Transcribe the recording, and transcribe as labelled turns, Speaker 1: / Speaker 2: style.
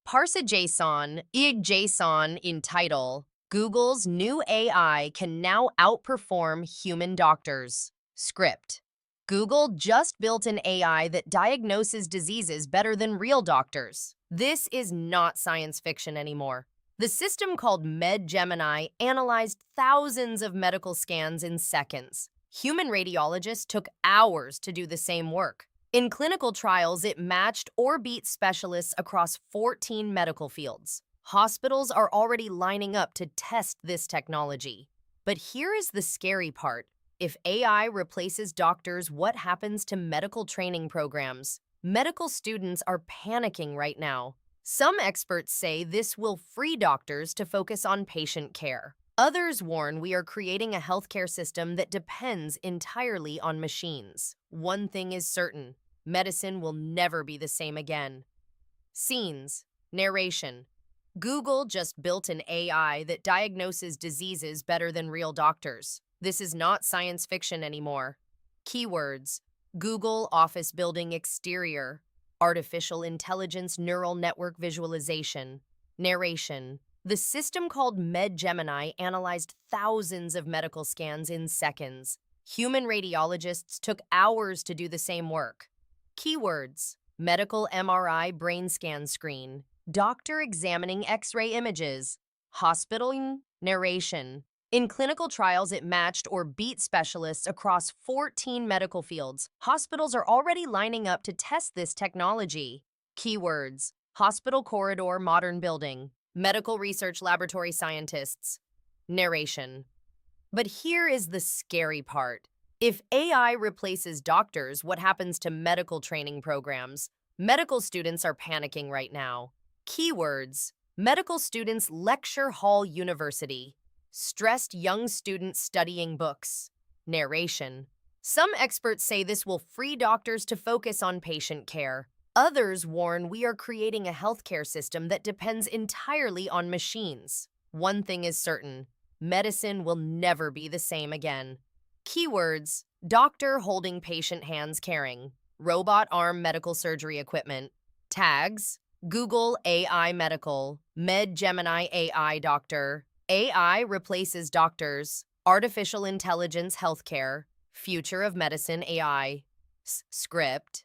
Speaker 1: Parse JSON in title, Google's new AI can now outperform human doctors. Script. Google just built an AI that diagnoses diseases better than real doctors. This is not science fiction anymore. The system called Med-Gemini analyzed thousands of medical scans in seconds. Human radiologists took hours to do the same work. In clinical trials, it matched or beat specialists across 14 medical fields. Hospitals are already lining up to test this technology. But here is the scary part. If AI replaces doctors, what happens to medical training programs? Medical students are panicking right now. Some experts say this will free doctors to focus on patient care. Others warn we are creating a healthcare system that depends entirely on machines. One thing is certain: medicine will never be the same again. Scenes. Narration. Google just built an AI that diagnoses diseases better than real doctors. This is not science fiction anymore. Keywords: Google Office Building Exterior, Artificial Intelligence Neural Network Visualization. Narration. The system called Med-Gemini analyzed thousands of medical scans in seconds. Human radiologists took hours to do the same work. Keywords: medical MRI brain scan screen, doctor examining X-ray images, hospital. Narration. In clinical trials, it matched or beat specialists across 14 medical fields. Hospitals are already lining up to test this technology. Keywords: hospital corridor modern building, medical research laboratory scientists. Narration. But here is the scary part. If AI replaces doctors, what happens to medical training programs? Medical students are panicking right now. Keywords: medical students lecture hall university, stressed young students studying books. Narration. Some experts say this will free doctors to focus on patient care. Others warn we are creating a healthcare system that depends entirely on machines. One thing is certain: medicine will never be the same again. Keywords: doctor holding patient hands caring, robot arm medical surgery equipment. Tags: Google AI medical, Med-Gemini AI doctor, AI replaces doctors, artificial intelligence healthcare, future of medicine AI. Script.